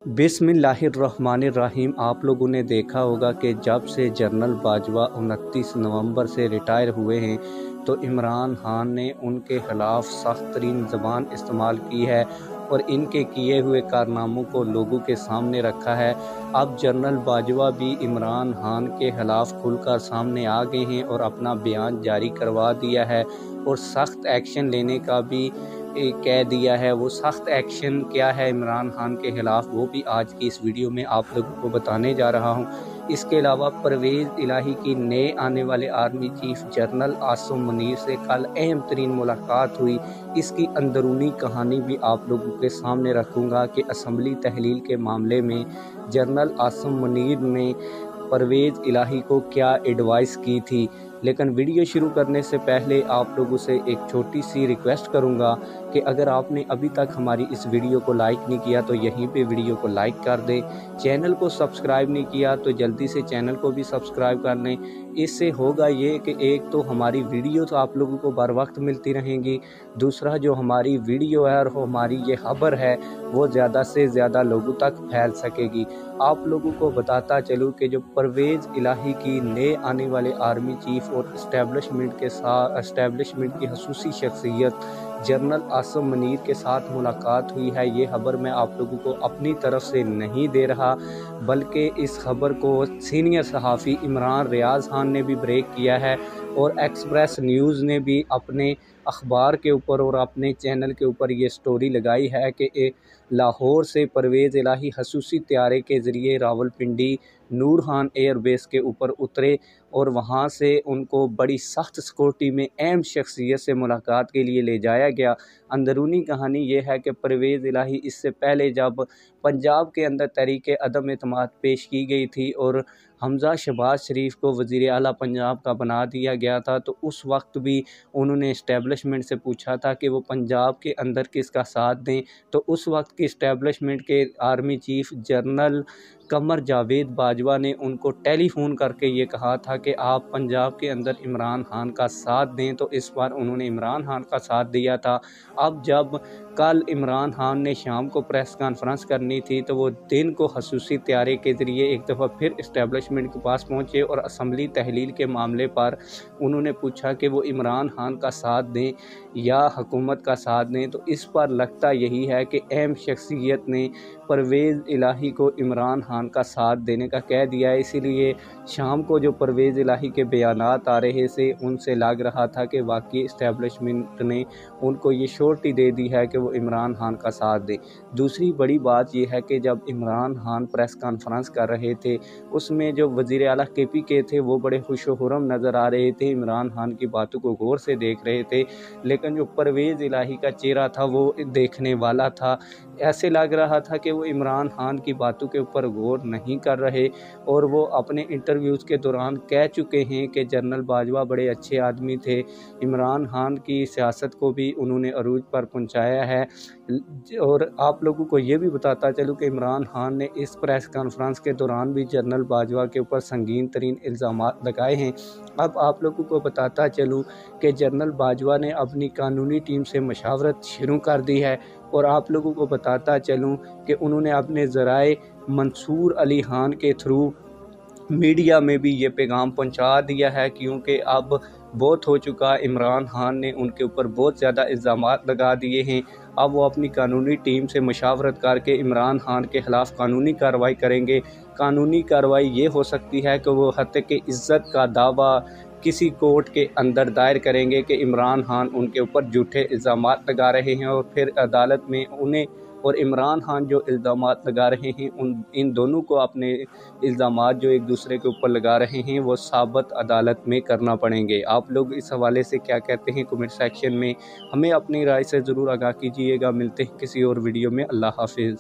बिस्मिल्लाहिर्रहमानिर्रहीम। आप लोगों ने देखा होगा कि जब से जनरल बाजवा 29 नवंबर से रिटायर हुए हैं तो इमरान खान ने उनके ख़िलाफ़ सख्त तरीन ज़बान इस्तेमाल की है और इनके किए हुए कारनामों को लोगों के सामने रखा है। अब जनरल बाजवा भी इमरान खान के ख़िलाफ़ खुलकर सामने आ गए हैं और अपना बयान जारी करवा दिया है और सख्त एक्शन लेने का भी कह दिया है। वो सख्त एक्शन क्या है इमरान खान के ख़िलाफ़, वो भी आज की इस वीडियो में आप लोगों को बताने जा रहा हूँ। इसके अलावा परवेज़ इलाही की नए आने वाले army chief general Asim Munir से कल अहम तरीन मुलाकात हुई। इसकी अंदरूनी कहानी भी आप लोगों के सामने रखूँगा कि असम्बली तहलील के मामले में जनरल आसिम मुनीर ने परवेज़ इलाही को क्या एडवाइस की थी। लेकिन वीडियो शुरू करने से पहले आप लोगों से एक छोटी सी रिक्वेस्ट करूंगा कि अगर आपने अभी तक हमारी इस वीडियो को लाइक नहीं किया तो यहीं पे वीडियो को लाइक कर दें। चैनल को सब्सक्राइब नहीं किया तो जल्दी से चैनल को भी सब्सक्राइब कर लें। इससे होगा ये कि एक तो हमारी वीडियो तो आप लोगों को बर वक्त मिलती रहेंगी, दूसरा जो हमारी वीडियो है और हमारी ये खबर है वो ज़्यादा से ज़्यादा लोगों तक फैल सकेगी। आप लोगों को बताता चलूँ कि जो परवेज़ इलाही की नए आने वाले आर्मी चीफ और एस्टेब्लिशमेंट की खसूसी शख्सियत जनरल आसिम मुनीर के साथ मुलाकात हुई है, ये खबर मैं आप लोगों को अपनी तरफ से नहीं दे रहा, बल्कि इस खबर को सीनियर सहाफ़ी इमरान रियाज़ खान ने भी ब्रेक किया है और एक्सप्रेस न्यूज़ ने भी अपने अखबार के ऊपर और अपने चैनल के ऊपर ये स्टोरी लगाई है कि लाहौर से परवेज़ इलाही खसूसी त्यारे के ज़रिए रावलपिंडी नूर खान एयर बेस के ऊपर उतरे और वहाँ से उनको बड़ी सख्त सिक्योरिटी में अहम शख्सियत से मुलाकात के लिए ले जाया गया। अंदरूनी कहानी ये है कि परवेज़ इलाही इससे पहले जब पंजाब के अंदर तहरीक अदम एतमाद पेश की गई थी और हमज़ा शहबाज शरीफ को वज़ीर आला पंजाब का बना दिया गया था, तो उस वक्त भी उन्होंने इस्टेब्लिशमेंट से पूछा था कि वो पंजाब के अंदर किसका साथ दें। तो उस वक्त की इस्टेब्लिशमेंट के army chief general Qamar Javed Bajwa ने उनको टेलीफोन करके ये कहा था कि आप पंजाब के अंदर इमरान खान का साथ दें, तो इस बार उन्होंने इमरान खान का साथ दिया था। अब जब कल इमरान खान ने शाम को प्रेस कॉन्फ्रेंस करनी थी तो वो दिन को खसूसी त्यारे के ज़रिए एक दफ़ा फिर इस्टेब्लिशमेंट के पास पहुँचे और असम्बली तहलील के मामले पर उन्होंने पूछा कि वो इमरान खान का साथ दें या हुकूमत का साथ दें। तो इस पर लगता यही है कि अहम शख्सियत ने परवेज़ इलाही को इमरान खान का साथ देने का कह दिया है। इसीलिए शाम को जो परवेज़ इलाही के बयानात आ रहे थे उनसे लग रहा था कि वाकई इस्टेब्लिशमेंट ने उनको ये श्योरिटी दे दी है कि वो इमरान खान का साथ दे। दूसरी बड़ी बात यह है कि जब इमरान खान प्रेस कॉन्फ्रेंस कर रहे थे उसमें जो वज़ीर आला KP के थे वो बड़े खुश व खुर्रम नज़र आ रहे थे, इमरान खान की बातों को गौर से देख रहे थे, लेकिन जो परवेज़ इलाही का चेहरा था वो देखने वाला था। ऐसे लग रहा था कि वो इमरान खान की बातों के ऊपर गौर नहीं कर रहे और वो अपने इंटरव्यूज़ के दौरान कह चुके हैं कि जनरल बाजवा बड़े अच्छे आदमी थे। इमरान खान की सियासत को भी उन्होंने अरूज पर पहुंचाया है। और आप लोगों को ये भी बताता चलूँ कि इमरान खान ने इस प्रेस कॉन्फ्रेंस के दौरान भी जनरल बाजवा के ऊपर संगीन तरीन इल्ज़ामात लगाए हैं। अब आप लोगों को बताता चलूँ कि जनरल बाजवा ने अपनी कानूनी टीम से मशावरत शुरू कर दी है और आप लोगों को बताता चलूँ कि उन्होंने अपने ज़राए मंसूर अली खान के थ्रू मीडिया में भी ये पैगाम पहुंचा दिया है, क्योंकि अब बहुत हो चुका। इमरान खान ने उनके ऊपर बहुत ज़्यादा इल्ज़ामात लगा दिए हैं। अब वो अपनी कानूनी टीम से मशावरत करके इमरान खान के ख़िलाफ़ कानूनी कार्रवाई करेंगे। कानूनी कार्रवाई ये हो सकती है कि वो हत्या इज़्ज़त का दावा किसी कोर्ट के अंदर दायर करेंगे कि इमरान खान उनके ऊपर झूठे इल्ज़ामात लगा रहे हैं और फिर अदालत में उन्हें और इमरान खान जो इल्ज़ामात लगा रहे हैं इन दोनों को अपने इल्ज़ामात जो एक दूसरे के ऊपर लगा रहे हैं वो साबित अदालत में करना पड़ेंगे। आप लोग इस हवाले से क्या कहते हैं कमेंट सेक्शन में हमें अपनी राय से ज़रूर आगाह कीजिएगा। मिलते हैं किसी और वीडियो में। अल्लाह हाफिज़।